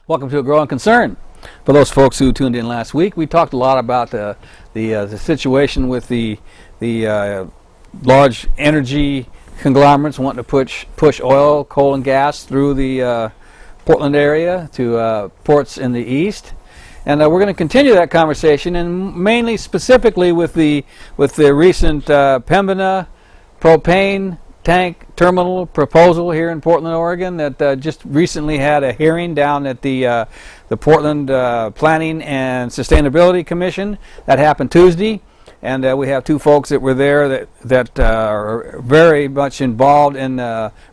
Welcome to A Growing Concern. For those folks who tuned in last week, we talked a lot about the situation with the large energy conglomerates wanting to push oil, coal, and gas through the Portland area to ports in the east. And we're going to continue that conversation, and mainly specifically with the recent Pembina Propane tank terminal proposal here in Portland, Oregon, that just recently had a hearing down at the Portland Planning and Sustainability Commission. That happened Tuesday, and we have two folks that were there that are very much involved in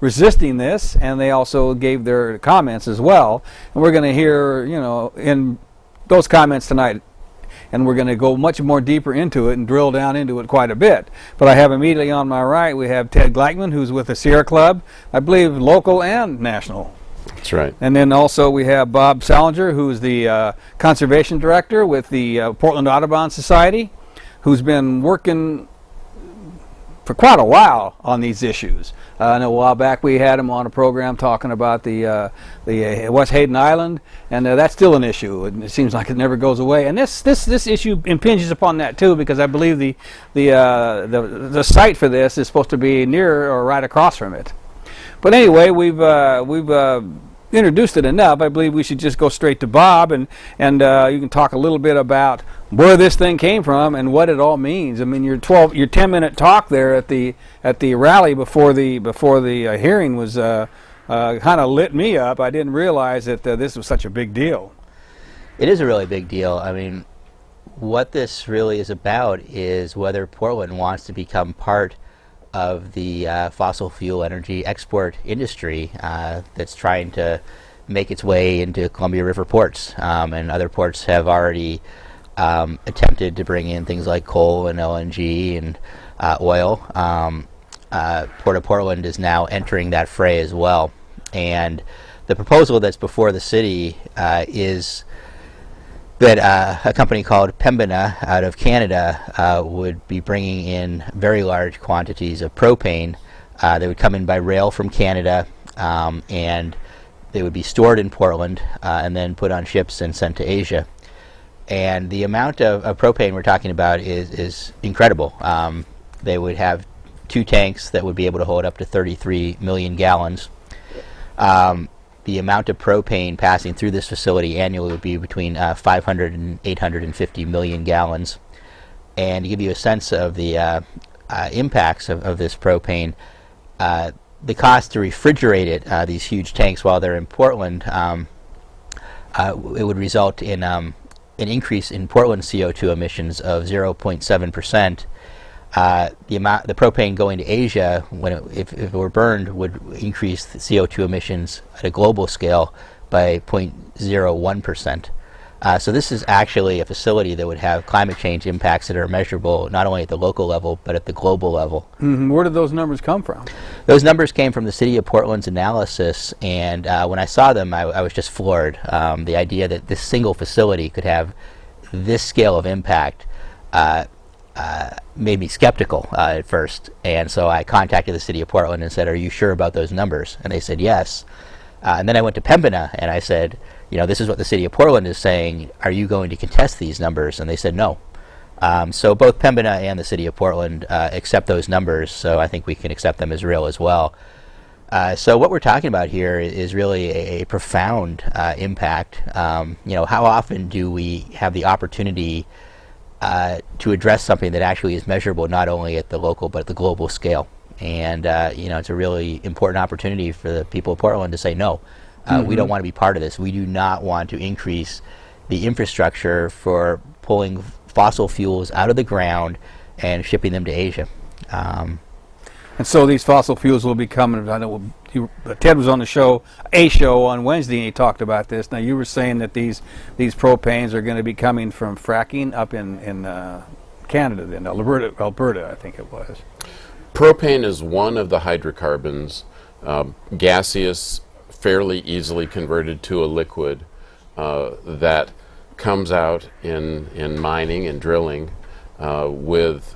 resisting this, and they also gave their comments as well. And we're going to hear, in those comments tonight, and we're going to go much more deeper into it and drill down into it quite a bit. But I have immediately on my right, we have Ted Gleichman, who's with the Sierra Club, I believe local and national. That's right. And then also we have Bob Salinger, who's the conservation director with the Portland Audubon Society, who's been working for quite a while on these issues. I know a while back we had him on a program talking about the West Hayden Island, and that's still an issue. It seems like it never goes away. And this issue impinges upon that too, because I believe the site for this is supposed to be near or right across from it. But anyway, we've introduced it enough. I believe we should just go straight to Bob, and you can talk a little bit about where this thing came from and what it all means. I mean, your 10-minute talk there at the rally before the hearing was kind of lit me up. I didn't realize that this was such a big deal. It is a really big deal. I mean, what this really is about is whether Portland wants to become part of the fossil fuel energy export industry that's trying to make its way into Columbia River ports, and other ports have already attempted to bring in things like coal and LNG and oil. Port of Portland is now entering that fray as well, and the proposal that's before the city is that a company called Pembina out of Canada would be bringing in very large quantities of propane. They would come in by rail from Canada, and they would be stored in Portland and then put on ships and sent to Asia. And the amount of propane we're talking about is incredible. They would have two tanks that would be able to hold up to 33 million gallons. The amount of propane passing through this facility annually would be between 500 and 850 million gallons. And to give you a sense of the impacts of this propane, the cost to refrigerate it, these huge tanks while they're in Portland, it would result in an increase in Portland CO2 emissions of 0.7%. The propane going to Asia, if it were burned, would increase the CO2 emissions at a global scale by 0.01%. So this is actually a facility that would have climate change impacts that are measurable not only at the local level but at the global level. Mm-hmm. Where did those numbers come from? Those numbers came from the City of Portland's analysis, and when I saw them, I was just floored. The idea that this single facility could have this scale of impact made me skeptical at first, and so I contacted the City of Portland and said, "Are you sure about those numbers?" And they said yes. And then I went to Pembina and I said, this is what the City of Portland is saying. Are you going to contest these numbers? And they said no. So both Pembina and the City of Portland accept those numbers, so I think we can accept them as real as well. So what we're talking about here is really a profound impact. How often do we have the opportunity to address something that actually is measurable not only at the local but at the global scale? And it's a really important opportunity for the people of Portland to say no. We don't want to be part of this. We do not want to increase the infrastructure for pulling fossil fuels out of the ground and shipping them to Asia. And so these fossil fuels will be coming. I know Ted was on the show on Wednesday, and he talked about this. Now you were saying that these propanes are going to be coming from fracking up in Canada, then Alberta, I think it was. Propane is one of the hydrocarbons, gaseous, fairly easily converted to a liquid, that comes out in mining and drilling with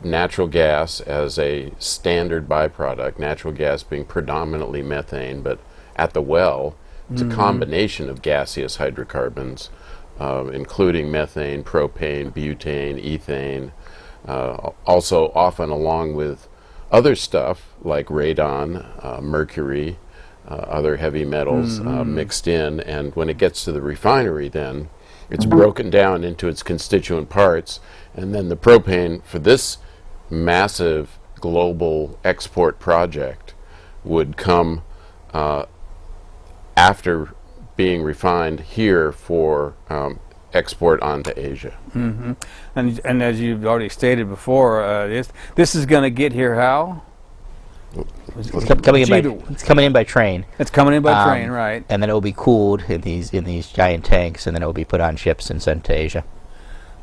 natural gas as a standard byproduct, natural gas being predominantly methane, but at the well It's a combination of gaseous hydrocarbons, including methane, propane, butane, ethane, also often along with other stuff like radon, mercury, other heavy metals mixed in. And when it gets to the refinery, then it's broken down into its constituent parts, and then the propane for this massive global export project would come after being refined here for export onto Asia. And as you've already stated before, this is going to get here how? It's coming in by train. It's coming in by train, right? And then it will be cooled in these giant tanks, and then it will be put on ships and sent to Asia.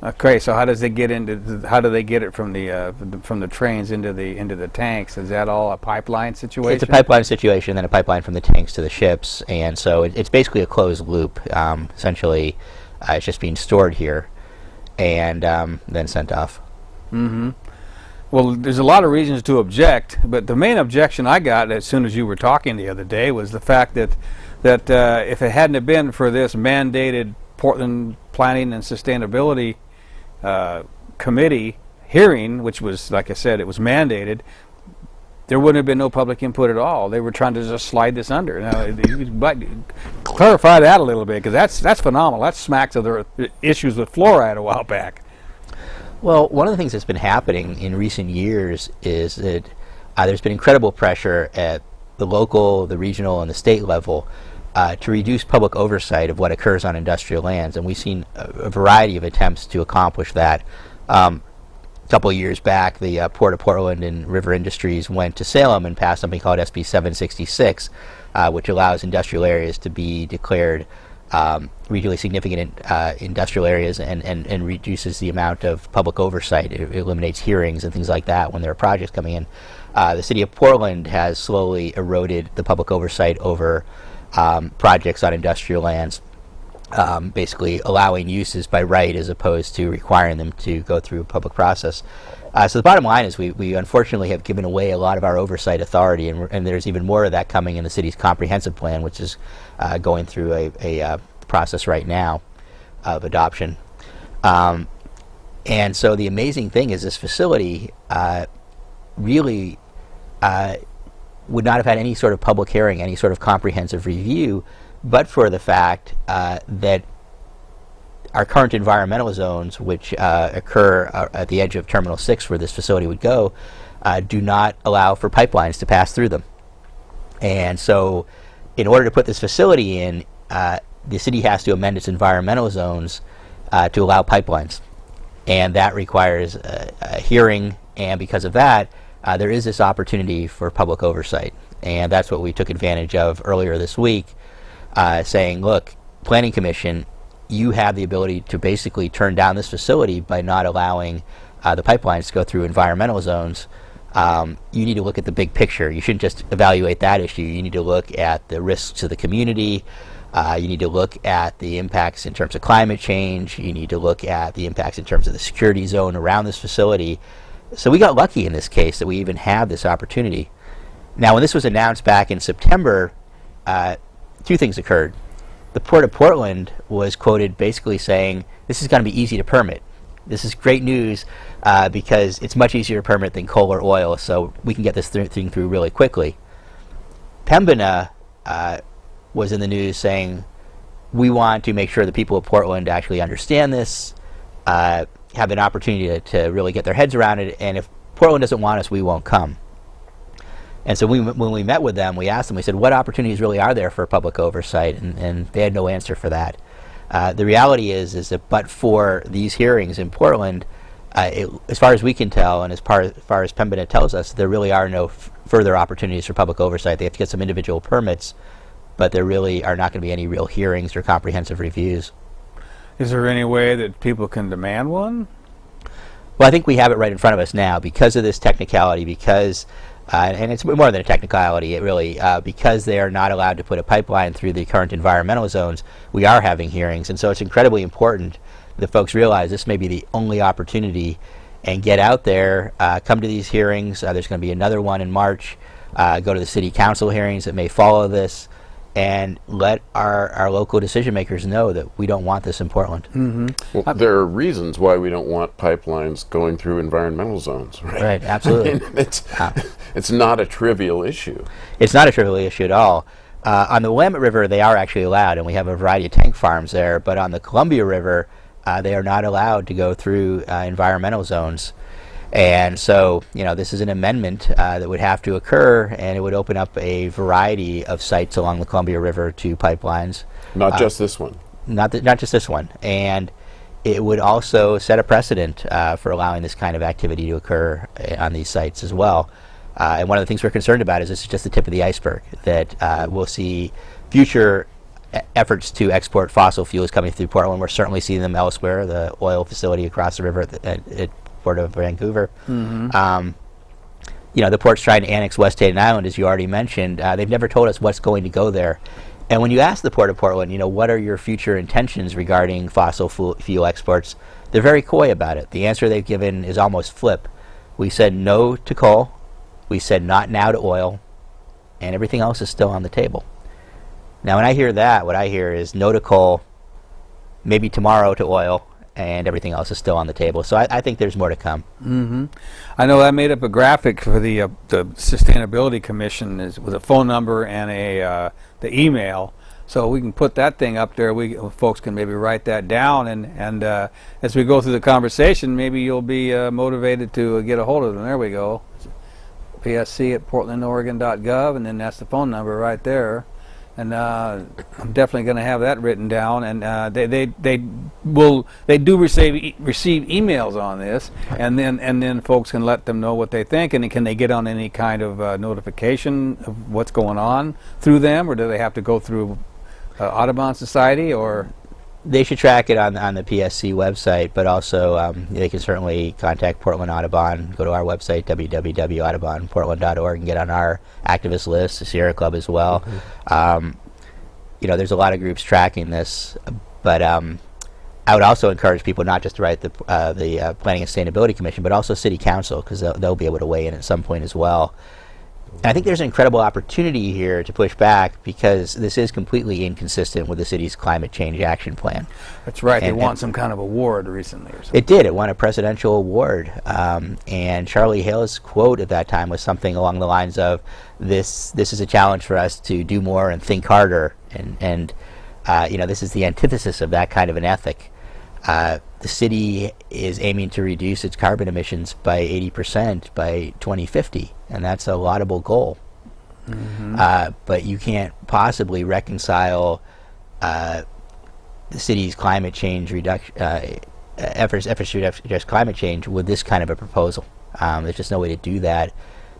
Okay, so how do they get it from the trains into the tanks? Is that all a pipeline situation? It's a pipeline situation, then a pipeline from the tanks to the ships, and so it's basically a closed loop. Essentially, it's just being stored here, and then sent off. Well, there's a lot of reasons to object, but the main objection I got as soon as you were talking the other day was the fact that if it hadn't have been for this mandated Portland Planning and Sustainability Committee hearing, which was, like I said, it was mandated, there wouldn't have been no public input at all. They were trying to just slide this under. Now, clarify that a little bit, because that's phenomenal. That smacks of the issues with fluoride a while back. Well, one of the things that's been happening in recent years is that there's been incredible pressure at the local, the regional, and the state level to reduce public oversight of what occurs on industrial lands, and we've seen a variety of attempts to accomplish that. A couple of years back, the Port of Portland and River Industries went to Salem and passed something called SB 766, which allows industrial areas to be declared regionally significant industrial areas and reduces the amount of public oversight. It eliminates hearings and things like that when there are projects coming in. The city of Portland has slowly eroded the public oversight over projects on industrial lands, basically allowing uses by right as opposed to requiring them to go through a public process. So the bottom line is we unfortunately have given away a lot of our oversight authority, and there's even more of that coming in the city's comprehensive plan, which is going through a process right now of adoption. And so the amazing thing is this facility really would not have had any sort of public hearing, any sort of comprehensive review, but for the fact that our current environmental zones, which occur at the edge of Terminal 6 where this facility would go, do not allow for pipelines to pass through them. And so in order to put this facility in, the city has to amend its environmental zones to allow pipelines. And that requires a hearing, and because of that, there is this opportunity for public oversight. And that's what we took advantage of earlier this week, saying, look, Planning Commission, you have the ability to basically turn down this facility by not allowing the pipelines to go through environmental zones. You need to look at the big picture. You shouldn't just evaluate that issue. You need to look at the risks to the community. You need to look at the impacts in terms of climate change. You need to look at the impacts in terms of the security zone around this facility. So we got lucky in this case that we even have this opportunity. Now, when this was announced back in September, two things occurred. The Port of Portland was quoted basically saying, this is going to be easy to permit. This is great news because it's much easier to permit than coal or oil, so we can get this thing through really quickly. Pembina was in the news saying, we want to make sure the people of Portland actually understand this, have an opportunity to really get their heads around it, and if Portland doesn't want us, we won't come. And so when we met with them, we asked them, we said, what opportunities really are there for public oversight? And they had no answer for that. The reality is that but for these hearings in Portland, as far as we can tell, and as far as Pembina tells us, there really are no further opportunities for public oversight. They have to get some individual permits, but there really are not going to be any real hearings or comprehensive reviews. Is there any way that people can demand one? Well, I think we have it right in front of us now because of this technicality, because and it's more than a technicality, it really, because they are not allowed to put a pipeline through the current environmental zones, we are having hearings. And so it's incredibly important that folks realize this may be the only opportunity and get out there, come to these hearings. There's going to be another one in March. Go to the city council hearings that may follow this and let our local decision makers know that we don't want this in Portland. Well, there are reasons why we don't want pipelines going through environmental zones, right? Right, absolutely. I mean, it's not a trivial issue. It's not a trivial issue at all. On the Willamette River, they are actually allowed, and we have a variety of tank farms there. But on the Columbia River, they are not allowed to go through environmental zones. And so, this is an amendment that would have to occur, and it would open up a variety of sites along the Columbia River to pipelines. Not just this one. Not just this one. And it would also set a precedent for allowing this kind of activity to occur on these sites as well. And one of the things we're concerned about is this is just the tip of the iceberg, that we'll see future efforts to export fossil fuels coming through Portland. We're certainly seeing them elsewhere, the oil facility across the river at Port of Vancouver. The port's trying to annex West Hayden Island, as you already mentioned. They've never told us what's going to go there. And when you ask the Port of Portland, what are your future intentions regarding fossil fuel exports, they're very coy about it. The answer they've given is almost flip. We said no to coal. We said not now to oil. And everything else is still on the table. Now, when I hear that, what I hear is no to coal, maybe tomorrow to oil, and everything else is still on the table. So I think there's more to come. I know I made up a graphic for the Sustainability Commission with a phone number and the email, so we can put that thing up there. Folks can maybe write that down, and as we go through the conversation, maybe you'll be motivated to get a hold of them. There we go. psc@portlandoregon.gov, and then that's the phone number right there. And I'm definitely going to have that written down. And they do receive emails on this, and then folks can let them know what they think. And can they get on any kind of notification of what's going on through them, or do they have to go through Audubon Society? Or they should track it on the PSC website, but also they can certainly contact Portland Audubon. Go to our website, www.audubonportland.org, and get on our activist list, the Sierra Club as well. There's a lot of groups tracking this, but I would also encourage people not just to write the Planning and Sustainability Commission, but also City Council, because they'll be able to weigh in at some point as well. And I think there's an incredible opportunity here to push back, because this is completely inconsistent with the city's climate change action plan. That's right. They won some kind of award recently or something. It did. It won a presidential award. And Charlie Hale's quote at that time was something along the lines of, this is a challenge for us to do more and think harder. And this is the antithesis of that kind of an ethic. The city is aiming to reduce its carbon emissions by 80% by 2050, and that's a laudable goal. But you can't possibly reconcile the city's climate change efforts to reduce climate change with this kind of a proposal. There's just no way to do that.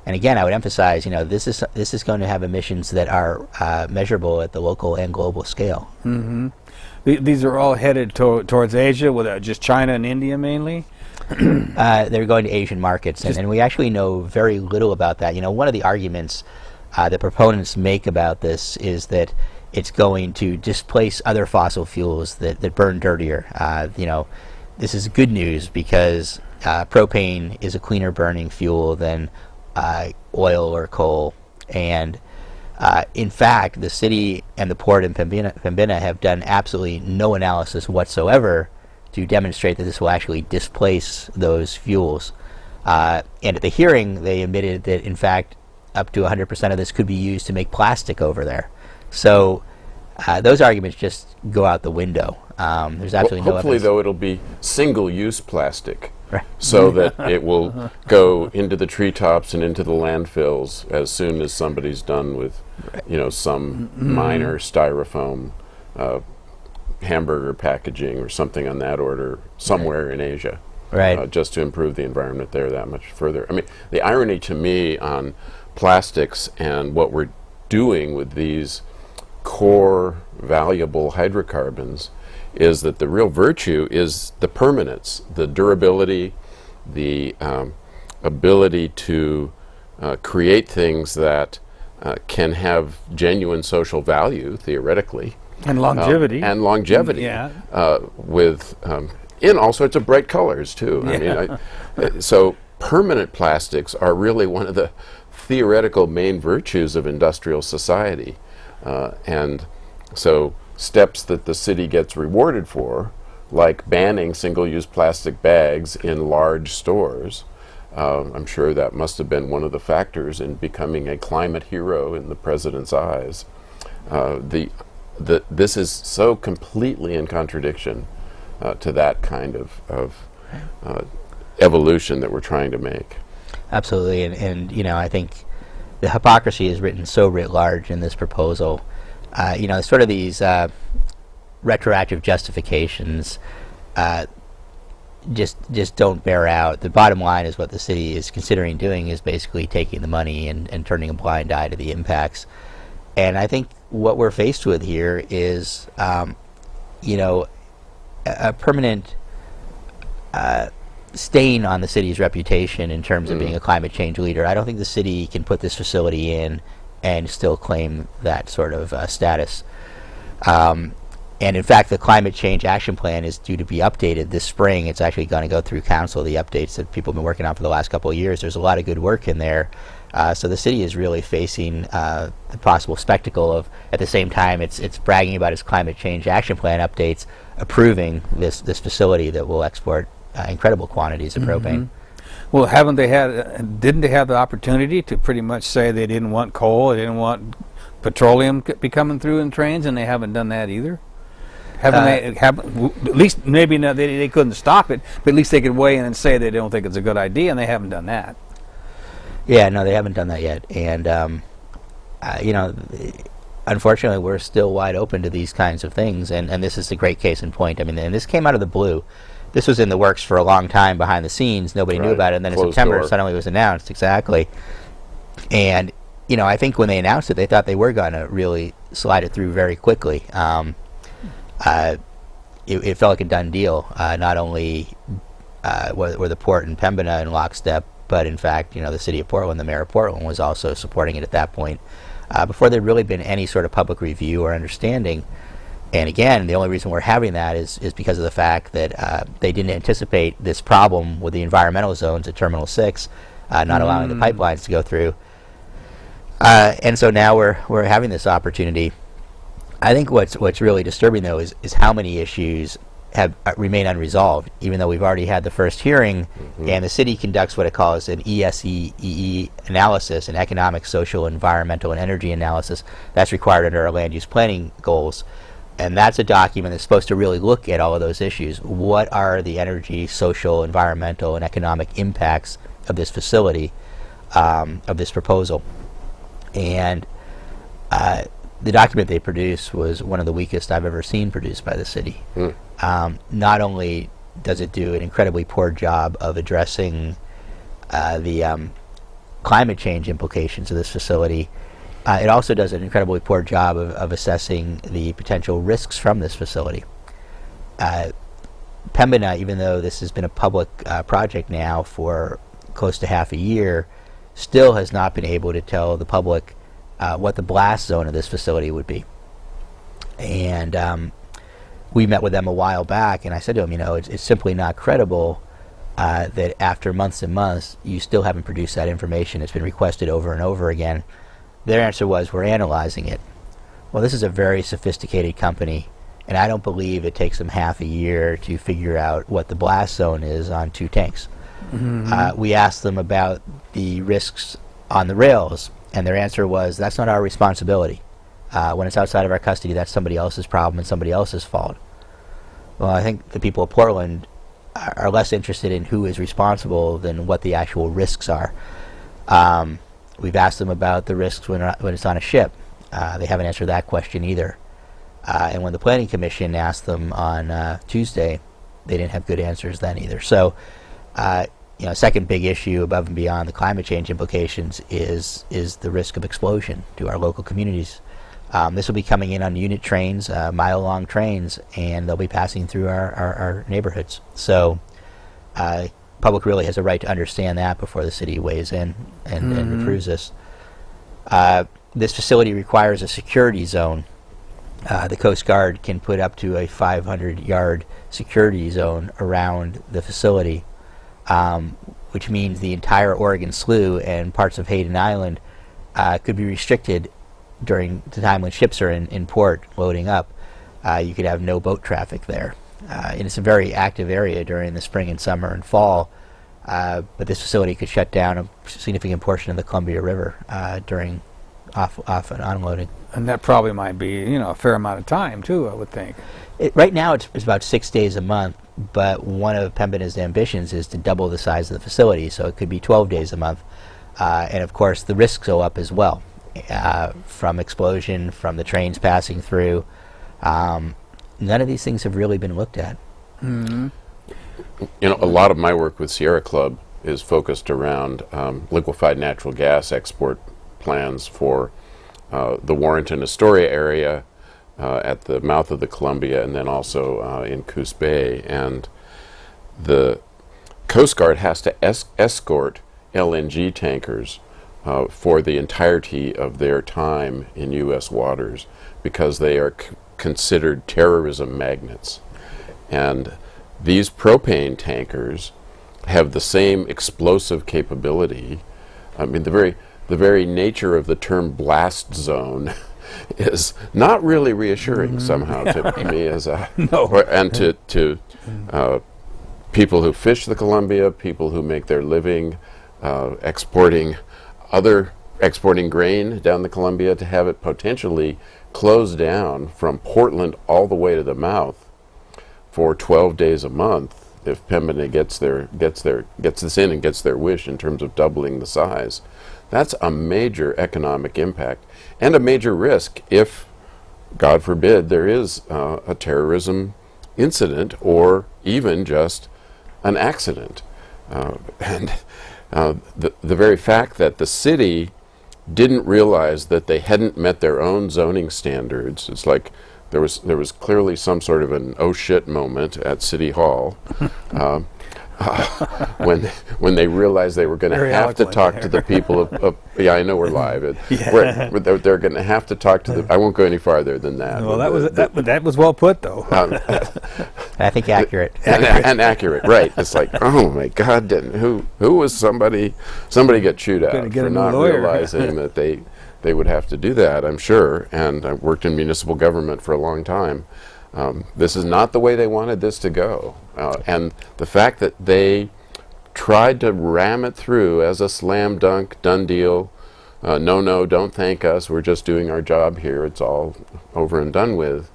And again, I would emphasize, this is going to have emissions that are measurable at the local and global scale. These are all headed towards Asia, with just China and India mainly? They're going to Asian markets, and we actually know very little about that. One of the arguments that proponents make about this is that it's going to displace other fossil fuels that burn dirtier. This is good news, because propane is a cleaner burning fuel than oil or coal, and in fact, the city and the Port and Pembina have done absolutely no analysis whatsoever to demonstrate that this will actually displace those fuels. And at the hearing, they admitted that, in fact, up to 100% of this could be used to make plastic over there. So those arguments just go out the window. There's absolutely no hopefully, evidence. though, it'll be single-use plastic. So that it will go into the treetops and into the landfills as soon as somebody's done with, some minor styrofoam hamburger packaging or something on that order somewhere in Asia. Right. Just to improve the environment there that much further. I mean, the irony to me on plastics and what we're doing with these core valuable hydrocarbons is that the real virtue is the permanence, the durability, the ability to create things that can have genuine social value, theoretically. And longevity. With in all sorts of bright colors, too. Yeah. So permanent plastics are really one of the theoretical main virtues of industrial society. And so steps that the city gets rewarded for, like banning single-use plastic bags in large stores, I'm sure that must have been one of the factors in becoming a climate hero in the president's eyes. This is so completely in contradiction to that kind of evolution that we're trying to make. Absolutely, and you know, I think the hypocrisy is written so writ large in this proposal. You know, sort of these retroactive justifications just don't bear out. The bottom line is what the city is considering doing is basically taking the money and turning a blind eye to the impacts. And I think what we're faced with here is, you know, a permanent stain on the city's reputation in terms of being a climate change leader. I don't think the city can put this facility in and still claim that sort of status. And in fact, the Climate Change Action Plan is due to be updated this spring. It's actually going to go through council, the updates that people have been working on for the last couple of years. There's a lot of good work in there. So the city is really facing the possible spectacle of, at the same time, it's bragging about its Climate Change Action Plan updates, approving this facility that will export incredible quantities of propane. Well, didn't they have the opportunity to pretty much say they didn't want coal, they didn't want petroleum be coming through in trains, and they haven't done that either? At least maybe not, they couldn't stop it, but at least they could weigh in and say they don't think it's a good idea, and they haven't done that. Yeah, no, they haven't done that yet. And, you know, unfortunately, we're still wide open to these kinds of things, and this is a great case in point. I mean, and this came out of the blue. This was in the works for a long time behind the scenes. Nobody knew about it, and then in September, it suddenly was announced. Exactly. And, you know, I think when they announced it, they thought they were going to really slide it through very quickly. It felt like a done deal. Not only were the Port and Pembina in lockstep, but in fact, you know, the city of Portland, the mayor of Portland, was also supporting it at that point, before there'd really been any sort of public review or understanding. And again, the only reason we're having that is because of the fact that they didn't anticipate this problem with the environmental zones at Terminal 6, not allowing the pipelines to go through. And so now we're having this opportunity. I think what's really disturbing, though, is how many issues have remain unresolved, even though we've already had the first hearing, and the city conducts what it calls an ESEE analysis, an economic, social, environmental, and energy analysis that's required under our land use planning goals. And that's a document that's supposed to really look at all of those issues. What are the energy, social, environmental, and economic impacts of this facility, of this proposal? And the document they produced was one of the weakest I've ever seen produced by the city. Not only does it do an incredibly poor job of addressing the climate change implications of this facility, it also does an incredibly poor job of assessing the potential risks from this facility. Pembina, even though this has been a public project now for close to half a year, still has not been able to tell the public what the blast zone of this facility would be. And we met with them a while back, and I said to them, you know, it's simply not credible that after months and months, you still haven't produced that information. It's been requested over and over again. Their answer was, we're analyzing it. Well, this is a very sophisticated company, and I don't believe it takes them half a year to figure out what the blast zone is on 2 tanks. We asked them about the risks on the rails, and their answer was, that's not our responsibility. When it's outside of our custody, that's somebody else's problem and somebody else's fault. Well, I think the people of Portland are less interested in who is responsible than what the actual risks are. We've asked them about the risks when it's on a ship. They haven't answered that question either. And when the Planning Commission asked them on Tuesday, they didn't have good answers then either. So, you know, second big issue above and beyond the climate change implications is the risk of explosion to our local communities. This will be coming in on unit trains, mile-long trains, and they'll be passing through our neighborhoods. So, public really has a right to understand that before the city weighs in and approves this. This facility requires a security zone. The Coast Guard can put up to a 500-yard security zone around the facility, which means the entire Oregon Slough and parts of Hayden Island could be restricted during the time when ships are in port loading up, you could have no boat traffic there. And it's a very active area during the spring and summer and fall, but this facility could shut down a significant portion of the Columbia River during off and unloading. And that probably might be, a fair amount of time too, I would think. Right now it's about 6 days a month, but one of Pembina's ambitions is to double the size of the facility, so it could be 12 days a month. And of course the risks go up as well, from explosion, from the trains passing through. None of these things have really been looked at. Mm-hmm. A lot of my work with Sierra Club is focused around liquefied natural gas export plans for the Warrenton Astoria area at the mouth of the Columbia, and then also in Coos Bay. And the Coast Guard has to escort LNG tankers for the entirety of their time in U.S. waters because they are considered terrorism magnets. And these propane tankers have the same explosive capability. I mean, the very nature of the term blast zone is not really reassuring somehow to me as a and to people who fish the Columbia, people who make their living exporting grain down the Columbia, to have it potentially closed down from Portland all the way to the mouth for 12 days a month if Pembina gets this in and gets their wish in terms of doubling the size. That's a major economic impact and a major risk if, God forbid, there is a terrorism incident or even just an accident. And the very fact that the city didn't realize that they hadn't met their own zoning standards, it's like there was clearly some sort of an oh shit moment at City Hall when they realized they were going to have to talk to the people of I know we're live. They're going to have to talk to the. I won't go any farther than that. Well, that was well put, though. I think accurate. And accurate, right? It's like, oh my God, who was somebody got chewed out for not realizing that they would have to do that, I'm sure. And I've worked in municipal government for a long time. This is not the way they wanted this to go. And the fact that they tried to ram it through as a slam dunk, done deal, no, don't thank us, we're just doing our job here, it's all over and done with,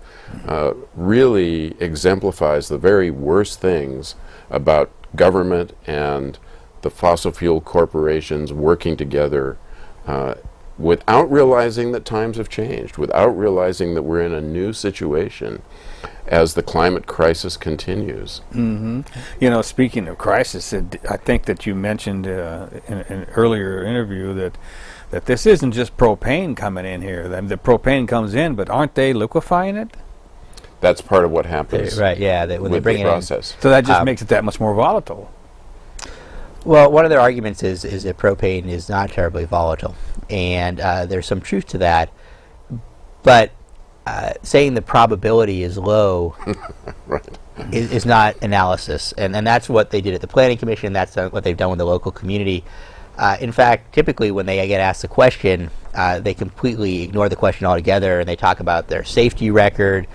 really exemplifies the very worst things about government and the fossil fuel corporations working together without realizing that times have changed, without realizing that we're in a new situation as the climate crisis continues. Mm-hmm. Speaking of crisis, I think that you mentioned in an earlier interview that this isn't just propane coming in here. The propane comes in, but aren't they liquefying it? That's part of what happens. Right, yeah. When they bring the process. So that just makes it that much more volatile. Well, one of their arguments is that propane is not terribly volatile, and there's some truth to that. But saying the probability is low right. is not analysis, and that's what they did at the Planning Commission. That's what they've done with the local community. In fact, typically when they get asked the question, they completely ignore the question altogether, and they talk about their safety record.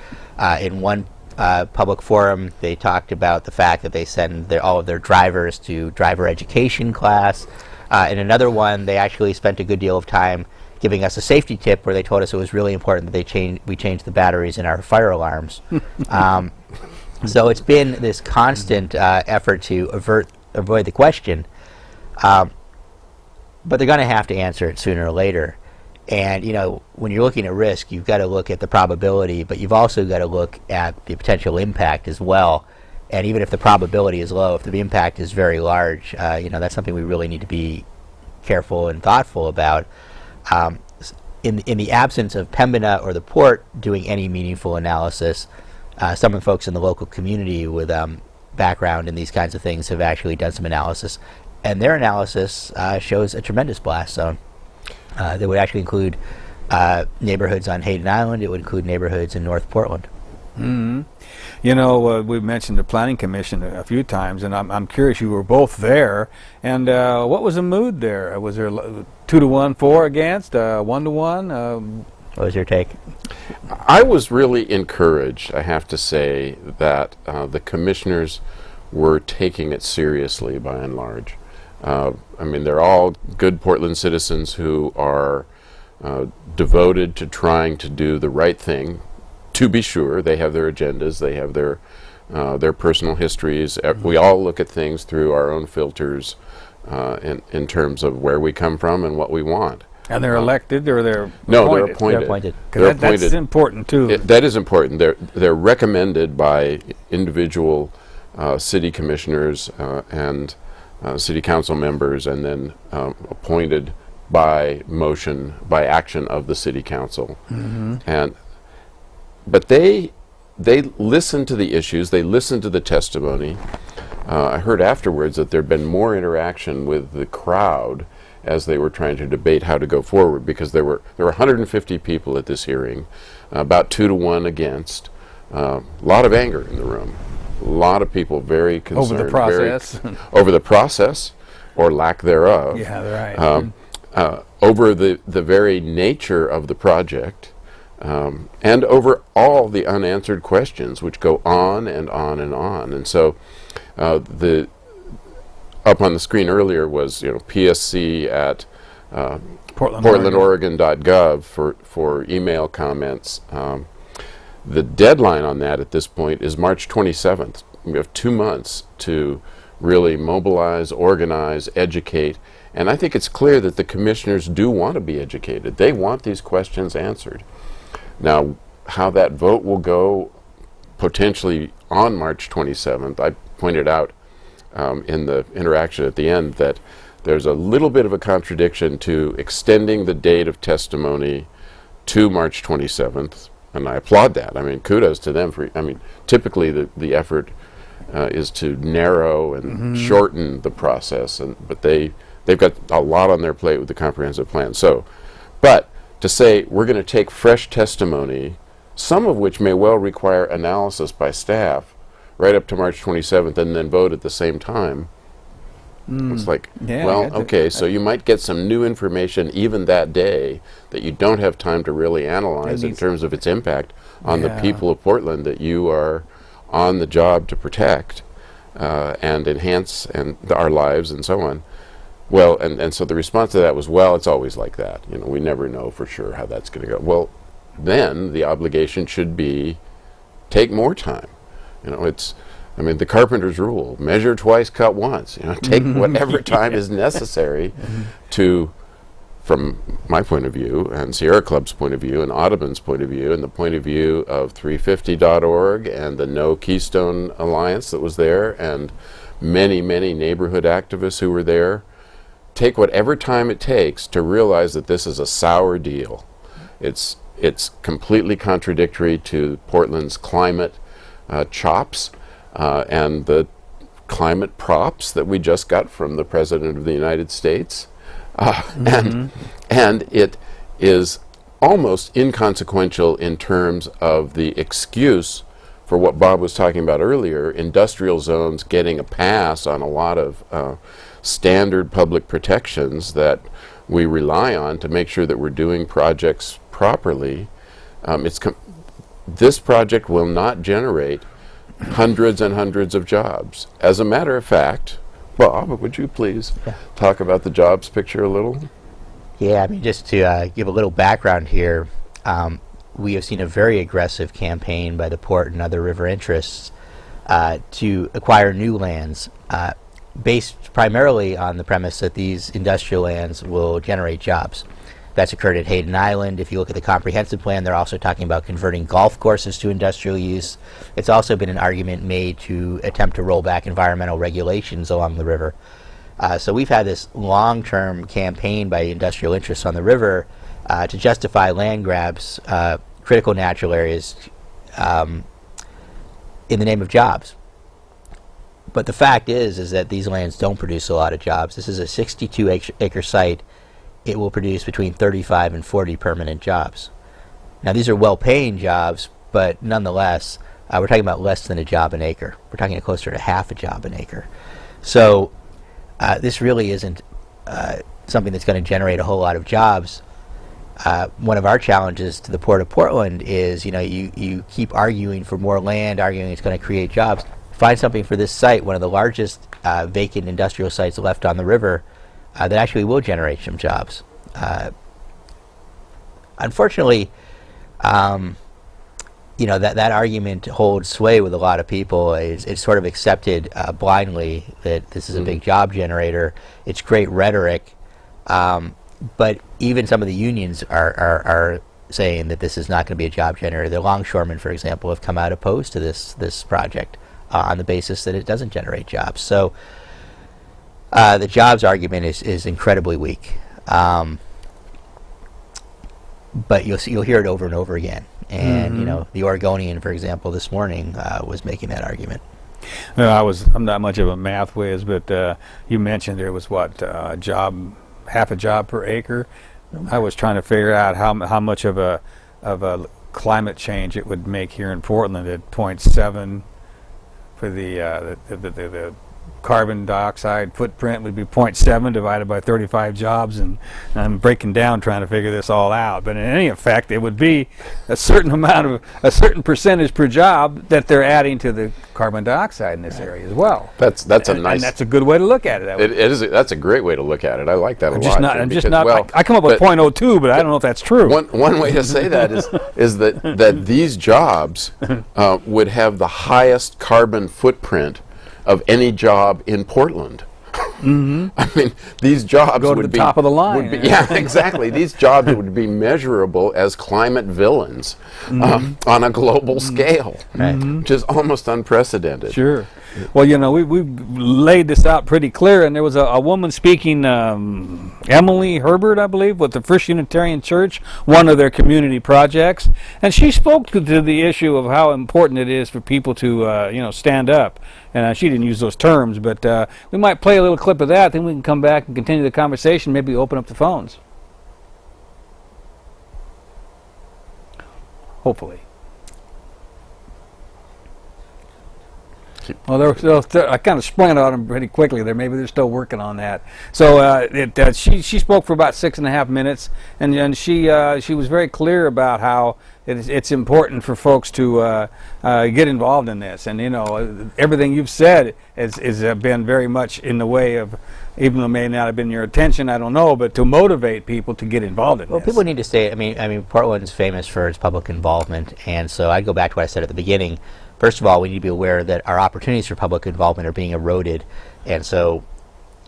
In one public forum, they talked about the fact that they send all of their drivers to driver education class. In another one, they actually spent a good deal of time giving us a safety tip where they told us it was really important that we change the batteries in our fire alarms. So it's been this constant effort to avoid the question, but they're going to have to answer it sooner or later. And when you're looking at risk, you've got to look at the probability, but you've also got to look at the potential impact as well. And even if the probability is low, if the impact is very large, that's something we really need to be careful and thoughtful about. In the absence of Pembina or the port doing any meaningful analysis, some of the folks in the local community with background in these kinds of things have actually done some analysis, and their analysis shows a tremendous blast zone. That would actually include neighborhoods on Hayden Island. It would include neighborhoods in North Portland. Mm-hmm. We've mentioned the Planning Commission a few times, and I'm curious, you were both there, and what was the mood there? Was there 2-to-1 for against, 1-to-1? What was your take? I was really encouraged, I have to say, that the commissioners were taking it seriously by and large. I mean, they're all good Portland citizens who are devoted to trying to do the right thing. To be sure, they have their agendas, they have their personal histories. We all look at things through our own filters in terms of where we come from and what we want. And they're elected, or they're No, appointed? they're appointed. They're appointed. 'Cause that's important too. That is important. They're recommended by individual city commissioners and city council members, and then appointed by motion, by action of the city council. But they listen to the issues, they listen to the testimony. I heard afterwards that there'd been more interaction with the crowd as they were trying to debate how to go forward, because there were 150 people at this hearing, about 2-1 against. A lot of anger in the room. A lot of people very concerned. Over the process. Over the process, or lack thereof. Yeah, right. Over the very nature of the project, and over all the unanswered questions, which go on and on and on. And so the up on the screen earlier was, PSC at portlandoregon.gov for email comments. The deadline on that at this point is March 27th. We have 2 months to really mobilize, organize, educate, and I think it's clear that the commissioners do want to be educated. They want these questions answered. Now, how that vote will go potentially on March 27th, I pointed out in the interaction at the end that there's a little bit of a contradiction to extending the date of testimony to March 27th, and I applaud that. I mean, kudos to them for, typically the effort is to narrow and shorten the process, but they've got a lot on their plate with the comprehensive plan. So, but to say we're going to take fresh testimony, some of which may well require analysis by staff, right up to March 27th, and then vote at the same time. It's like, okay, so you might get some new information even that day that you don't have time to really analyze in terms of its impact on the people of Portland that you are on the job to protect and enhance our lives and so on. Well, and so the response to that was, well, it's always like that. We never know for sure how that's going to go. Well, then the obligation should be take more time. The carpenter's rule, measure twice, cut once. Take whatever time is necessary to, from my point of view, and Sierra Club's point of view, and Audubon's point of view, and the point of view of 350.org, and the No Keystone Alliance that was there, and many, many neighborhood activists who were there. Take whatever time it takes to realize that this is a sour deal. It's completely contradictory to Portland's climate chops and the climate props that we just got from the President of the United States. And it is almost inconsequential in terms of the excuse for what Bob was talking about earlier, industrial zones getting a pass on a lot of standard public protections that we rely on to make sure that we're doing projects properly. This project will not generate hundreds and hundreds of jobs. As a matter of fact, Bob, would you please talk about the jobs picture a little? Yeah, just to give a little background here, we have seen a very aggressive campaign by the port and other river interests to acquire new lands, based primarily on the premise that these industrial lands will generate jobs. That's occurred at Hayden Island. If you look at the comprehensive plan, they're also talking about converting golf courses to industrial use. It's also been an argument made to attempt to roll back environmental regulations along the river. So we've had this long-term campaign by industrial interests on the river to justify land grabs, critical natural areas, in the name of jobs. But the fact is that these lands don't produce a lot of jobs. This is a 62-acre site. It will produce between 35 and 40 permanent jobs. Now, these are well-paying jobs, but nonetheless, we're talking about less than a job an acre. We're talking closer to half a job an acre. So this really isn't something that's going to generate a whole lot of jobs. one of our challenges to the Port of Portland is, you keep arguing for more land, arguing it's going to create jobs. Find something for this site, one of the largest vacant industrial sites left on the river, that actually will generate some jobs. Unfortunately, that argument holds sway with a lot of people. It's sort of accepted blindly that this is a big job generator. It's great rhetoric, but even some of the unions are saying that this is not going to be a job generator. The longshoremen, for example, have come out opposed to this project on the basis that it doesn't generate jobs. So the jobs argument is incredibly weak. But you'll hear it over and over again. And the Oregonian, for example, this morning was making that argument. Well, I'm not much of a math whiz, but you mentioned there was half a job per acre. I was trying to figure out how much of a climate change it would make here in Portland at 0.7 for the carbon dioxide footprint would be 0.7 divided by 35 jobs, and I'm breaking down trying to figure this all out. But in any effect, it would be a certain percentage per job that they're adding to the carbon dioxide in this area as well. That's a good way to look at it. That's a great way to look at it. I like that a lot. I come up with 0.02, but I don't know if that's true. One way to say that is that these jobs would have the highest carbon footprint of any job in Portland. I mean, these jobs go to would the top of the line. Yeah, exactly. These jobs would be measurable as climate villains on a global scale, which is almost unprecedented. Sure. Well, we've laid this out pretty clear, and there was a woman speaking, Emily Herbert, I believe, with the First Unitarian Church, one of their community projects, and she spoke to the issue of how important it is for people to, stand up. And she didn't use those terms, but we might play a little clip of that, then we can come back and continue the conversation, maybe open up the phones. Hopefully. Well, I kind of sprung it on them pretty quickly there. Maybe they're still working on that. So she spoke for about 6.5 minutes, and she was very clear about how it's important for folks to get involved in this. And everything you've said is been very much in the way of, even though it may not have been your attention, I don't know, but to motivate people to get involved in this. Well, people need to stay. I mean, Portland's famous for its public involvement, and so I'd go back to what I said at the beginning. First of all, we need to be aware that our opportunities for public involvement are being eroded. And so,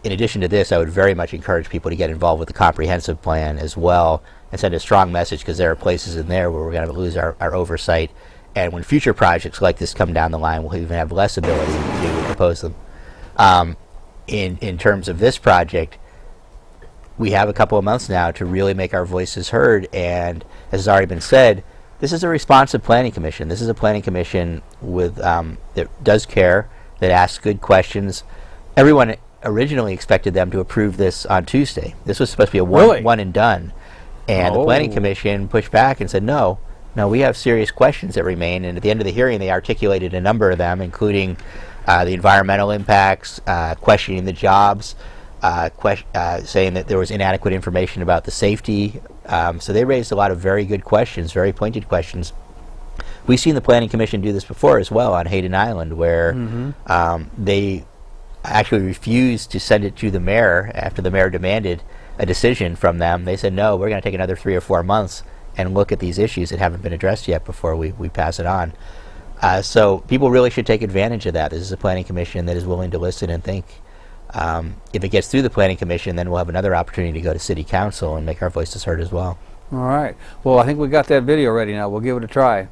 in addition to this, I would very much encourage people to get involved with the comprehensive plan as well and send a strong message, because there are places in there where we're going to lose our oversight. And when future projects like this come down the line, we'll even have less ability to oppose them. In terms of this project, we have a couple of months now to really make our voices heard. And as has already been said, this is a responsive planning commission. This is a planning commission that does care, that asks good questions. Everyone originally expected them to approve this on Tuesday. This was supposed to be a one and done. And the planning commission pushed back and said, no, we have serious questions that remain. And at the end of the hearing, they articulated a number of them, including the environmental impacts, questioning the jobs, saying that there was inadequate information about the safety. So they raised a lot of very good questions, very pointed questions. We've seen the Planning Commission do this before as well on Hayden Island, where they actually refused to send it to the mayor after the mayor demanded a decision from them. They said, no, we're going to take another 3 or 4 months and look at these issues that haven't been addressed yet before we pass it on. So people really should take advantage of that. This is a Planning Commission that is willing to listen and think. If it gets through the Planning Commission, then we'll have another opportunity to go to City Council and make our voices heard as well. All right. Well, I think we got that video ready now. We'll give it a try.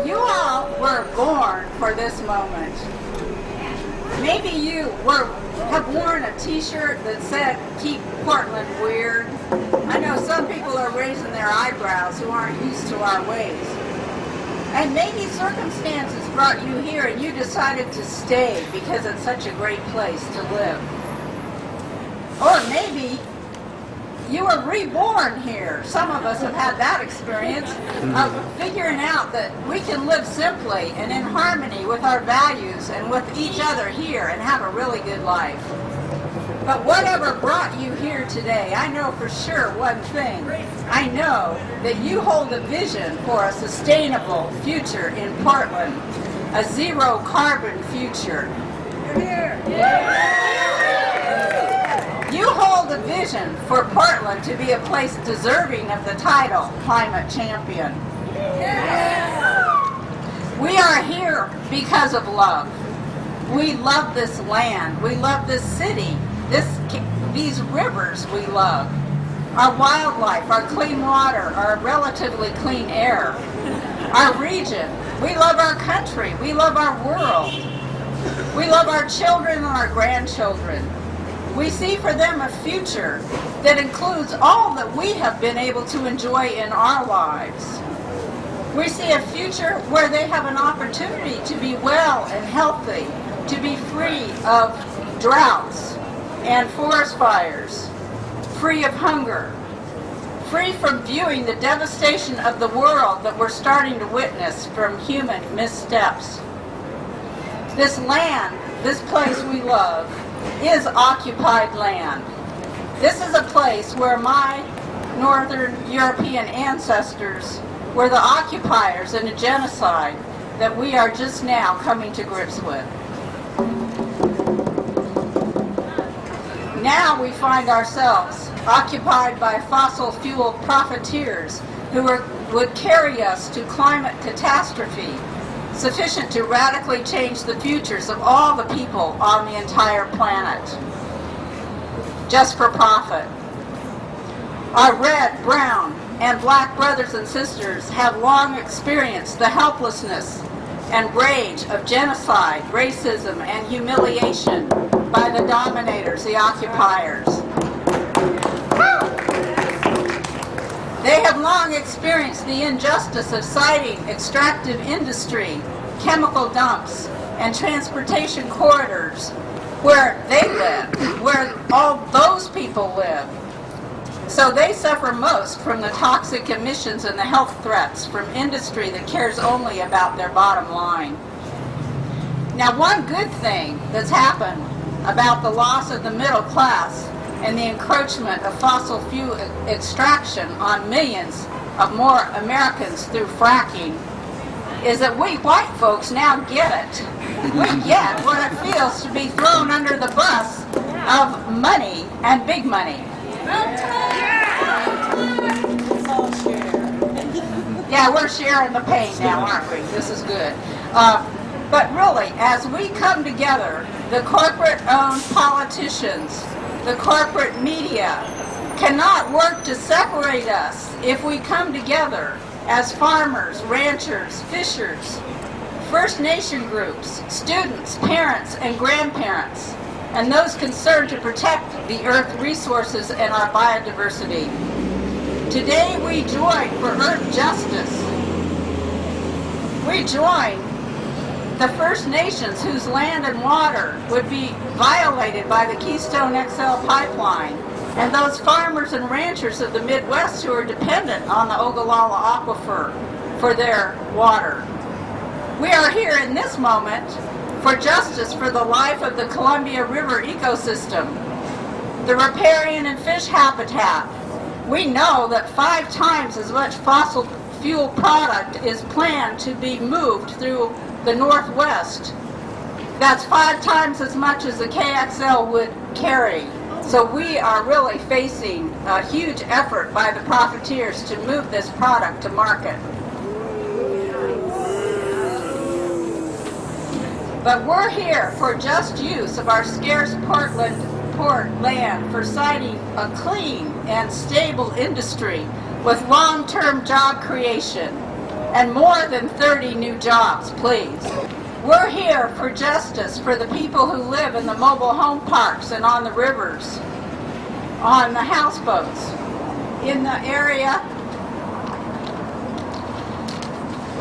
You all were born for this moment. Maybe you have worn a t-shirt that said, "Keep Portland Weird." I know some people are raising their eyebrows who aren't used to our ways. And maybe circumstances brought you here and you decided to stay because it's such a great place to live. Or maybe you were reborn here. Some of us have had that experience of figuring out that we can live simply and in harmony with our values and with each other here and have a really good life. But whatever brought you here today, I know for sure one thing. I know that you hold a vision for a sustainable future in Portland, a zero carbon future. You hold a vision for Portland to be a place deserving of the title Climate Champion. We are here because of love. We love this land. We love this city. These rivers we love. Our wildlife, our clean water, our relatively clean air. Our region. We love our country. We love our world. We love our children and our grandchildren. We see for them a future that includes all that we have been able to enjoy in our lives. We see a future where they have an opportunity to be well and healthy, to be free of droughts and forest fires, free of hunger, free from viewing the devastation of the world that we're starting to witness from human missteps. This land, this place we love, is occupied land. This is a place where my Northern European ancestors were the occupiers in a genocide that we are just now coming to grips with. Now we find ourselves occupied by fossil fuel profiteers who would carry us to climate catastrophe sufficient to radically change the futures of all the people on the entire planet, just for profit. Our red, brown, and black brothers and sisters have long experienced the helplessness and rage of genocide, racism, and humiliation by the dominators, the occupiers. They have long experienced the injustice of citing extractive industry, chemical dumps, and transportation corridors where they live, where all those people live. So they suffer most from the toxic emissions and the health threats from industry that cares only about their bottom line. Now, one good thing that's happened about the loss of the middle class and the encroachment of fossil fuel extraction on millions of more Americans through fracking is that we white folks now get it. We get what it feels to be thrown under the bus of money and big money. Yeah, we're sharing the pain now, aren't we? This is good. But really, as we come together, the corporate-owned politicians, the corporate media, cannot work to separate us if we come together as farmers, ranchers, fishers, First Nation groups, students, parents, and grandparents, and those concerned to protect the earth resources and our biodiversity. Today we join for earth justice. We join the First Nations whose land and water would be violated by the Keystone XL pipeline, and those farmers and ranchers of the Midwest who are dependent on the Ogallala Aquifer for their water. We are here in this moment for justice for the life of the Columbia River ecosystem, the riparian and fish habitat. We know that 5 times as much fossil fuel product is planned to be moved through the Northwest. That's 5 times as much as the KXL would carry. So we are really facing a huge effort by the profiteers to move this product to market. But we're here for just use of our scarce Portland port land for siting a clean and stable industry with long-term job creation and more than 30 new jobs, please. We're here for justice for the people who live in the mobile home parks and on the rivers, on the houseboats, in the area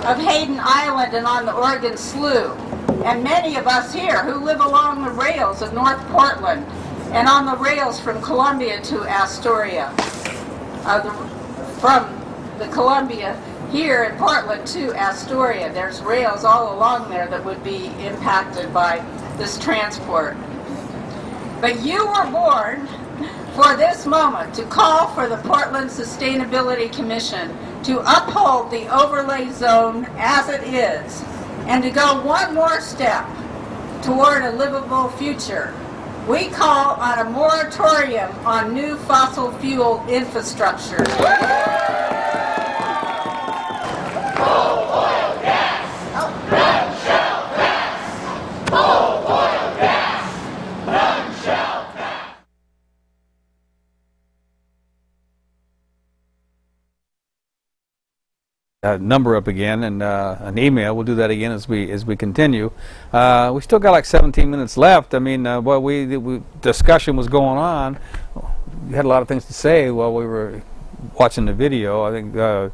of Hayden Island and on the Oregon Slough, and many of us here who live along the rails of North Portland and on the rails from Columbia to Astoria. from the Columbia here in Portland to Astoria. There's rails all along there that would be impacted by this transport. But you were born for this moment to call for the Portland Sustainability Commission to uphold the overlay zone as it is and to go one more step toward a livable future. We call on a moratorium on new fossil fuel infrastructure. Number up again and an email. We'll do that again as we continue. We still got like 17 minutes left. I mean, while we discussion was going on, we had a lot of things to say while we were watching the video. I think trying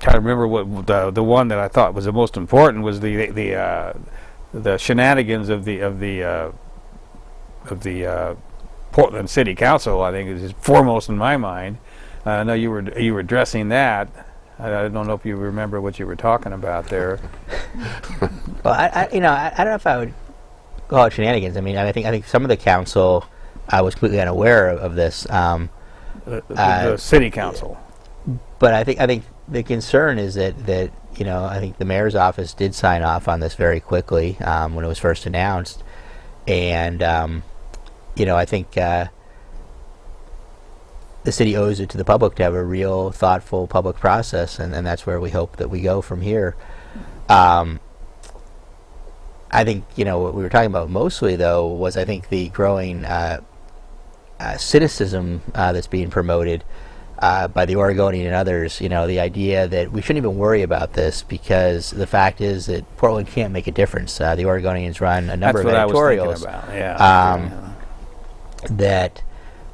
to remember what the one that I thought was the most important was the shenanigans of the Portland City Council. I think is foremost in my mind. I know you were addressing that. I don't know if you remember what you were talking about there. Well, I don't know if I would call it shenanigans. I mean, I think some of the council was completely unaware of this. The city council. But I think the concern is that I think the mayor's office did sign off on this very quickly when it was first announced, and I think. The city owes it to the public to have a real, thoughtful public process, and that's where we hope that we go from here. I think, what we were talking about mostly, though, was I think the growing cynicism that's being promoted by the Oregonian and others, the idea that we shouldn't even worry about this because the fact is that Portland can't make a difference. The Oregonians run a number of editorials that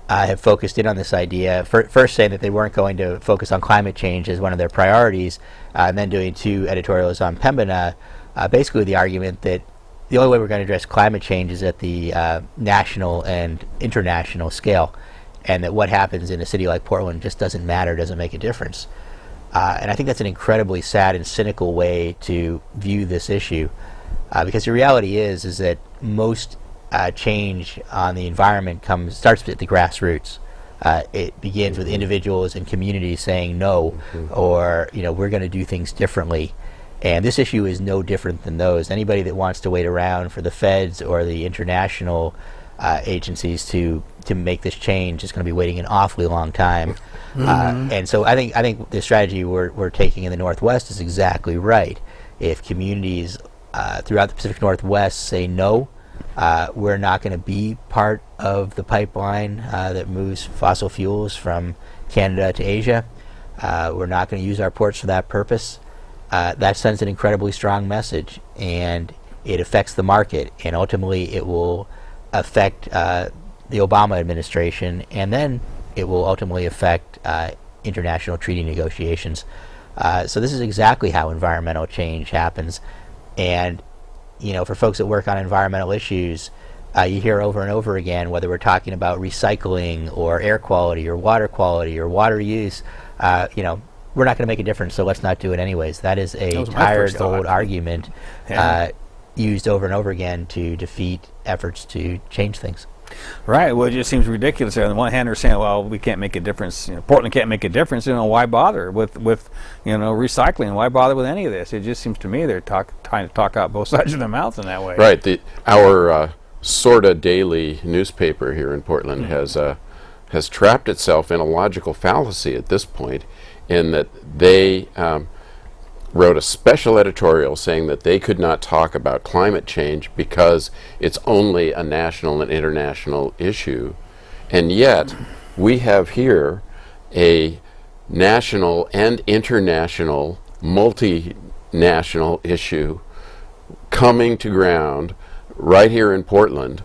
have focused in on this idea, first saying that they weren't going to focus on climate change as one of their priorities, and then doing 2 editorials on Pembina, basically the argument that the only way we're going to address climate change is at the national and international scale, and that what happens in a city like Portland just doesn't matter, doesn't make a difference. And I think that's an incredibly sad and cynical way to view this issue, because the reality is that most change on the environment starts at the grassroots. It begins with individuals and communities saying no, or we're going to do things differently. And this issue is no different than those. Anybody that wants to wait around for the feds or the international agencies to make this change is going to be waiting an awfully long time. And so I think the strategy we're taking in the Northwest is exactly right. If communities throughout the Pacific Northwest say no, we're not going to be part of the pipeline that moves fossil fuels from Canada to Asia. We're not going to use our ports for that purpose. That sends an incredibly strong message, and it affects the market, and ultimately it will affect the Obama administration, and then it will ultimately affect international treaty negotiations. So this is exactly how environmental change happens. And for folks that work on environmental issues, you hear over and over again, whether we're talking about recycling or air quality or water use, we're not going to make a difference, so let's not do it anyways. That is a tired, old argument used over and over again to defeat efforts to change things. Right. Well, it just seems ridiculous. On the one hand, they're saying, "Well, we can't make a difference. Portland can't make a difference. Why bother with recycling? Why bother with any of this?" It just seems to me they're trying to talk out both sides of their mouth in that way. Right. Our sorta daily newspaper here in Portland has trapped itself in a logical fallacy at this point, in that they wrote a special editorial saying that they could not talk about climate change because it's only a national and international issue. And yet, we have here a national and international, multinational issue coming to ground right here in Portland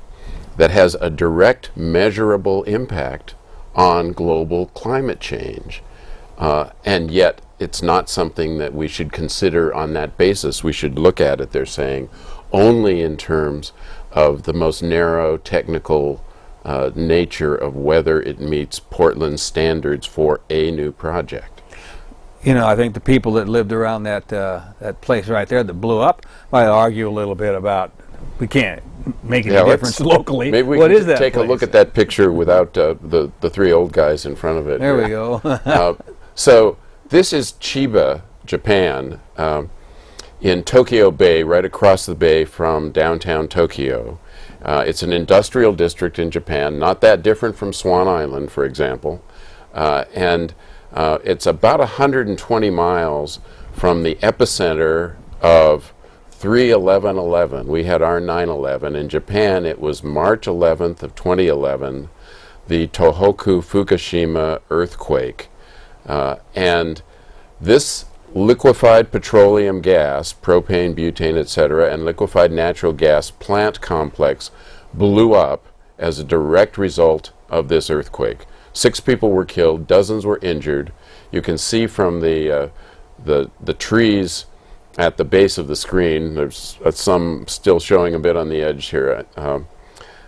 that has a direct, measurable impact on global climate change. And yet, it's not something that we should consider on that basis. We should look at it, they're saying, only in terms of the most narrow technical nature of whether it meets Portland standards for a new project. You know, I think the people that lived around that that place right there that blew up might argue a little bit about we can't make any difference locally. Maybe we What can is that take place? a look at that picture without the three old guys in front of it. There we go. So this is Chiba, Japan, in Tokyo Bay, right across the bay from downtown Tokyo. It's an industrial district in Japan, not that different from Swan Island, for example. And it's about 120 miles from the epicenter of 3/11/11. We had our 9/11. In Japan, it was March 11th of 2011, the Tohoku Fukushima earthquake. And this liquefied petroleum gas, propane, butane, etc., and liquefied natural gas plant complex blew up as a direct result of this earthquake. 6 people were killed, dozens were injured. You can see from the trees at the base of the screen, there's some still showing a bit on the edge here,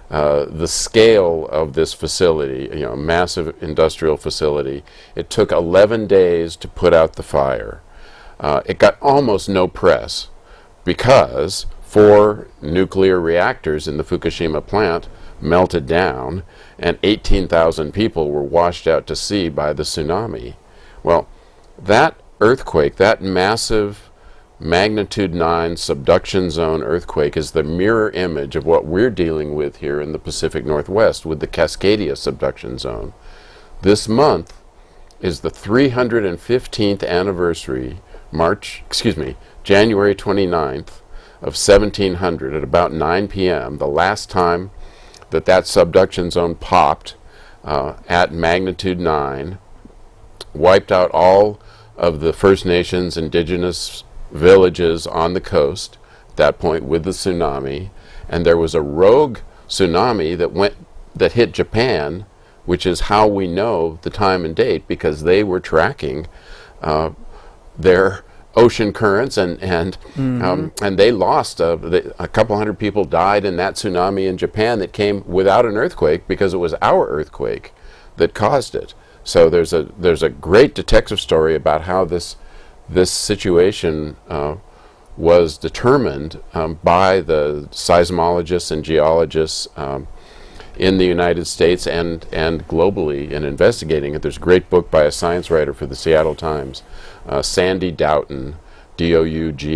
the scale of this facility, you know, a massive industrial facility. It took 11 days to put out the fire. It got almost no press because 4 nuclear reactors in the Fukushima plant melted down and 18,000 people were washed out to sea by the tsunami. Well, that earthquake, that massive magnitude 9 subduction zone earthquake, is the mirror image of what we're dealing with here in the Pacific Northwest with the Cascadia subduction zone. This month is the 315th anniversary, January 29th of 1700 at about 9 p.m., the last time that subduction zone popped at magnitude 9, wiped out all of the First Nations indigenous villages on the coast at that point with the tsunami, and there was a rogue tsunami that hit Japan, which is how we know the time and date, because they were tracking their ocean currents, and they lost a couple hundred people died in that tsunami in Japan that came without an earthquake because it was our earthquake that caused it. So there's a great detective story about how this situation was determined by the seismologists and geologists in the United States and globally in investigating it. There's a great book by a science writer for the Seattle Times, Sandy Doughton, Doughton,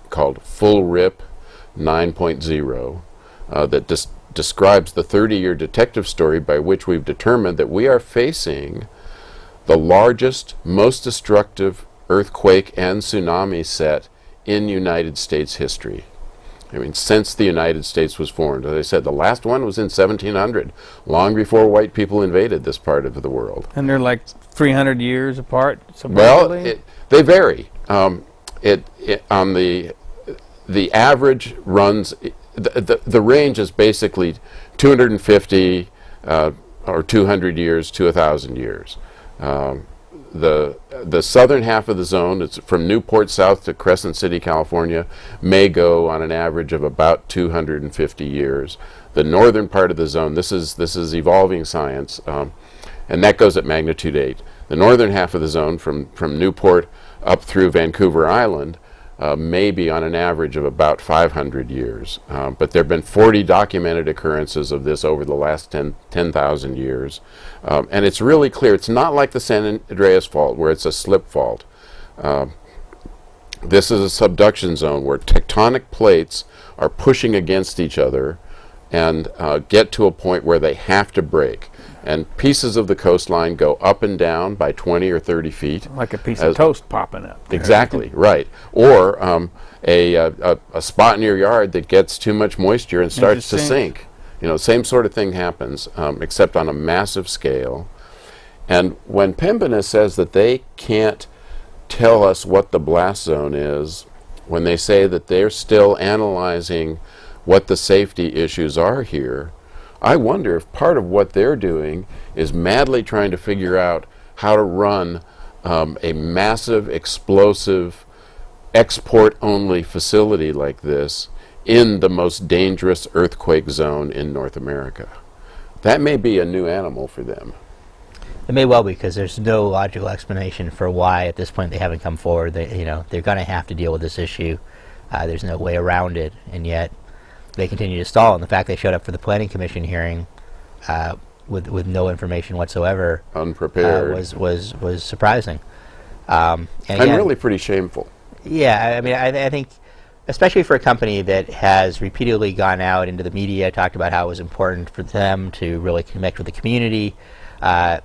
called Full Rip 9.0, that describes the 30-year detective story by which we've determined that we are facing the largest, most destructive earthquake and tsunami set in United States history. I mean, since the United States was formed. As I said, the last one was in 1700, long before white people invaded this part of the world. And they're like 300 years apart, Well, supposedly? they vary. On the average runs, the range is basically 250 or 200 years to 1,000 years. The southern half of the zone, it's from Newport south to Crescent City, California, may go on an average of about 250 years. The northern part of the zone, this is evolving science, and that goes at magnitude 8. The northern half of the zone, from Newport up through Vancouver Island, may be on an average of about 500 years. But there have been 40 documented occurrences of this over the last 10,000 years. And it's really clear. It's not like the San Andreas Fault, where it's a slip fault. This is a subduction zone where tectonic plates are pushing against each other and get to a point where they have to break. And pieces of the coastline go up and down by 20 or 30 feet. Like a piece of toast popping up. Exactly, right. Or a spot in your yard that gets too much moisture and starts to sink. You know, same sort of thing happens, except on a massive scale. And when Pembina says that they can't tell us what the blast zone is, when they say that they're still analyzing what the safety issues are here, I wonder if part of what they're doing is madly trying to figure out how to run a massive, explosive, export-only facility like this in the most dangerous earthquake zone in North America. That may be a new animal for them. It may well be, because there's no logical explanation for why at this point they haven't come forward. They're going to have to deal with this issue. There's no way around it, and yet they continue to stall. And the fact they showed up for the Planning Commission hearing with no information whatsoever, Unprepared. was surprising. And really pretty shameful. Yeah, I mean, I think, especially for a company that has repeatedly gone out into the media, talked about how it was important for them to really connect with the community. I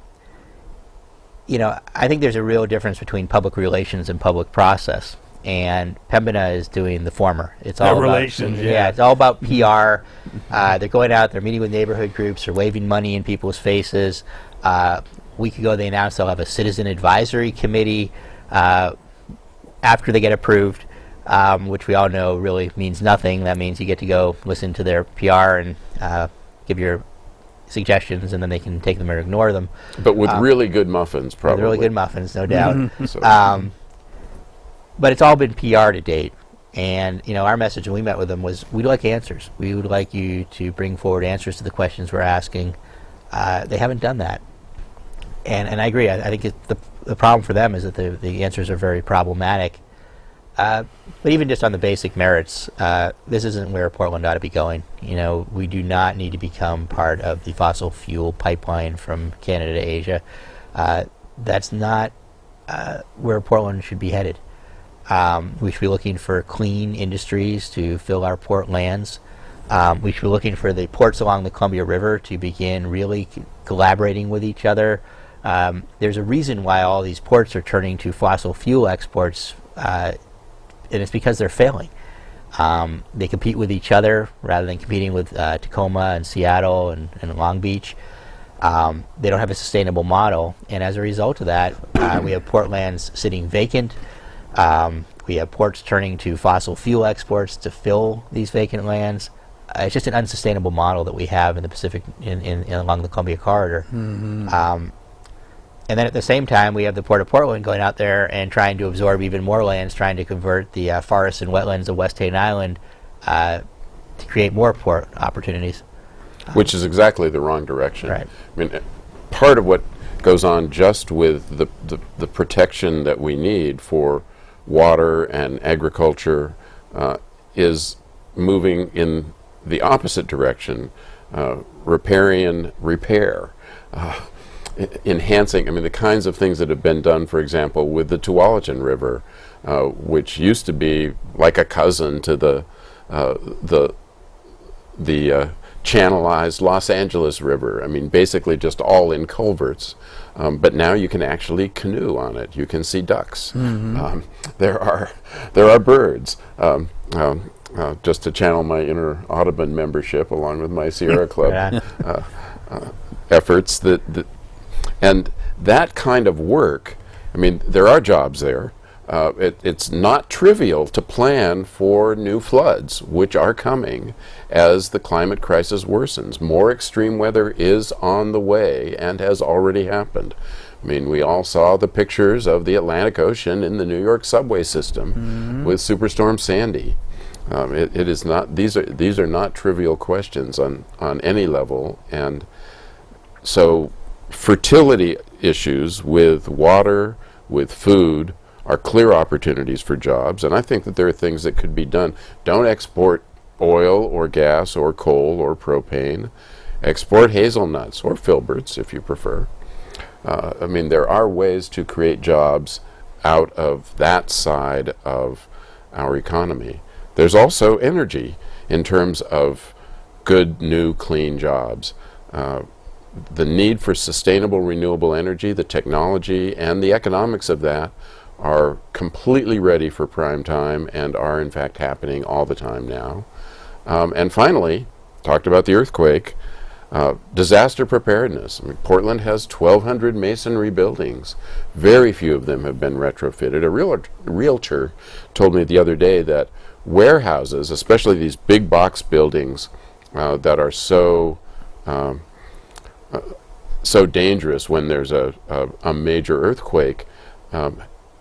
think there's a real difference between public relations and public process. And Pembina is doing the former. It's all about relations. Yeah, it's all about PR. They're going out, they're meeting with neighborhood groups, they're waving money in people's faces. A week ago, they announced they'll have a citizen advisory committee after they get approved, which we all know really means nothing. That means you get to go listen to their PR and give your suggestions, and then they can take them or ignore them. But with really good muffins, probably. With really good muffins, no doubt. So. But it's all been PR to date. And, our message when we met with them was, we'd like answers. We would like you to bring forward answers to the questions we're asking. They haven't done that. And I agree. I think the problem for them is that the answers are very problematic. But even just on the basic merits, this isn't where Portland ought to be going. We do not need to become part of the fossil fuel pipeline from Canada to Asia. That's not where Portland should be headed. We should be looking for clean industries to fill our port lands. We should be looking for the ports along the Columbia River to begin really collaborating with each other. There's a reason why all these ports are turning to fossil fuel exports, and it's because they're failing. They compete with each other rather than competing with Tacoma and Seattle and Long Beach. They don't have a sustainable model, and as a result of that, we have port lands sitting vacant. We have ports turning to fossil fuel exports to fill these vacant lands. It's just an unsustainable model that we have in the Pacific, along the Columbia Corridor. Mm-hmm. And then at the same time, we have the Port of Portland going out there and trying to absorb even more lands, trying to convert the forests and wetlands of West Hayden Island to create more port opportunities. Which is exactly the wrong direction. Right. I mean, part of what goes on just with the protection that we need for water and agriculture is moving in the opposite direction, riparian repair. Enhancing, the kinds of things that have been done, for example, with the Tualatin River, which used to be like a cousin to the channelized Los Angeles River. Basically just all in culverts. But now you can actually canoe on it. You can see ducks. Mm-hmm. There are birds. Just to channel my inner Audubon membership, along with my Sierra Club efforts, and that kind of work. There are jobs there. It's not trivial to plan for new floods, which are coming as the climate crisis worsens. More extreme weather is on the way and has already happened. We all saw the pictures of the Atlantic Ocean in the New York subway system with Superstorm Sandy. It is not; these are not trivial questions on any level, and so fertility issues with water, with food, are clear opportunities for jobs, and I think that there are things that could be done. Don't export oil or gas or coal or propane. Export hazelnuts or filberts, if you prefer. There are ways to create jobs out of that side of our economy. There's also energy in terms of good, new, clean jobs. The need for sustainable, renewable energy, the technology, and the economics of that are completely ready for prime time and are in fact happening all the time now. And finally, talked about the earthquake, disaster preparedness. Portland has 1,200 masonry buildings. Very few of them have been retrofitted. A realtor told me the other day that warehouses, especially these big box buildings that are so dangerous when there's a major earthquake,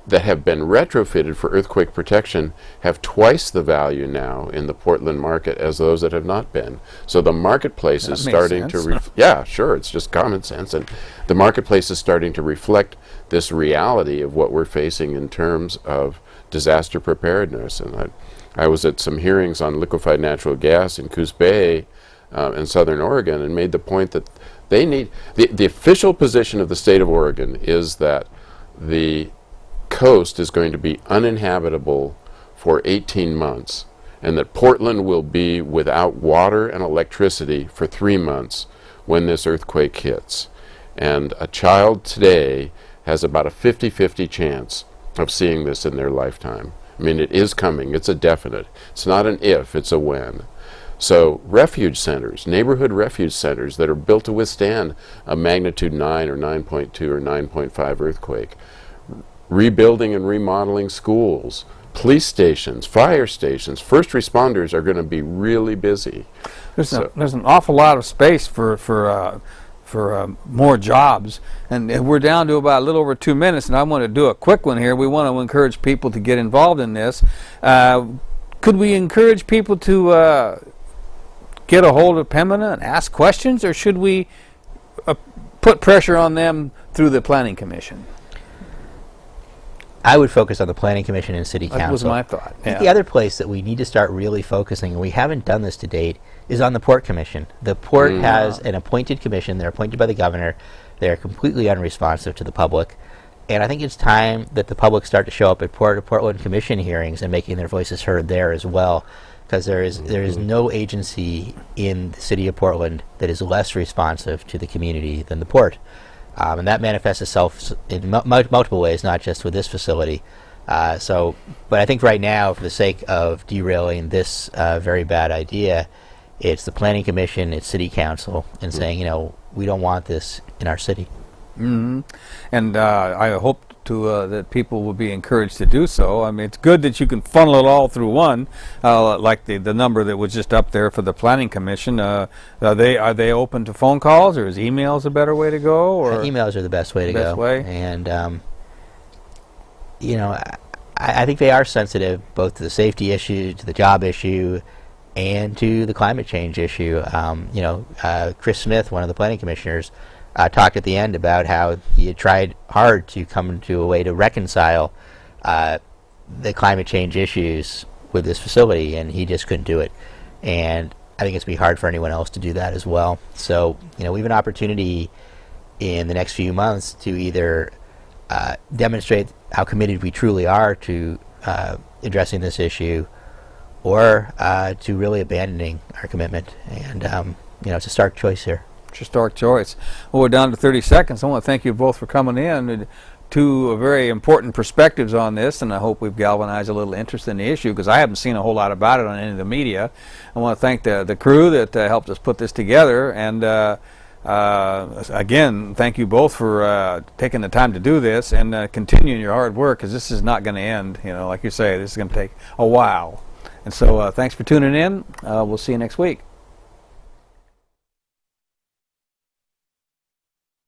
that have been retrofitted for earthquake protection have twice the value now in the Portland market as those that have not been. So the marketplace is starting to yeah, sure, it's just common sense, and the marketplace is starting to reflect this reality of what we're facing in terms of disaster preparedness. And I was at some hearings on liquefied natural gas in Coos Bay in southern Oregon, and made the point that they need the official position of the state of Oregon is that the coast is going to be uninhabitable for 18 months, and that Portland will be without water and electricity for 3 months when this earthquake hits. And a child today has about a 50-50 chance of seeing this in their lifetime. I mean, it is coming. It's a definite. It's not an if, it's a when. So refuge centers, neighborhood refuge centers that are built to withstand a magnitude 9 or 9.2 or 9.5 earthquake, rebuilding and remodeling schools, police stations, fire stations, first responders are going to be really busy. There's an awful lot of space for more jobs, and we're down to about a little over 2 minutes, and I want to do a quick one here. We want to encourage people to get involved in this. Could we encourage people to get a hold of Pembina and ask questions, or should we put pressure on them through the Planning Commission? I would focus on the Planning Commission and City Council. That was my thought. I think the other place that we need to start really focusing, and we haven't done this to date, is on the Port Commission. The Port has an appointed commission. They're appointed by the governor. They're completely unresponsive to the public. And I think it's time that the public start to show up at Portland Commission hearings and making their voices heard there as well, because there is no agency in the city of Portland that is less responsive to the community than the Port. And that manifests itself in multiple ways, not just with this facility. But I think right now, for the sake of derailing this very bad idea, it's the Planning Commission, it's City Council, and saying, we don't want this in our city. Mm-hmm. And I hope that people will be encouraged to do so. I mean, it's good that you can funnel it all through one, like the number that was just up there for the Planning Commission. Are they open to phone calls, or is emails a better way to go? Or emails are the best way to go. And I think they are sensitive both to the safety issue, to the job issue, and to the climate change issue. Chris Smith, one of the planning commissioners, talked at the end about how he had tried hard to come to a way to reconcile the climate change issues with this facility, and he just couldn't do it. And I think it's going to be hard for anyone else to do that as well. So, we have an opportunity in the next few months to either demonstrate how committed we truly are to addressing this issue, or to really abandoning our commitment. And, it's a stark choice here. Your stark choice. Well, we're down to 30 seconds. I want to thank you both for coming in. Two very important perspectives on this, and I hope we've galvanized a little interest in the issue, because I haven't seen a whole lot about it on any of the media. I want to thank the crew that helped us put this together, and again, thank you both for taking the time to do this and continuing your hard work, because this is not going to end. Like you say, this is going to take a while. And so thanks for tuning in. We'll see you next week.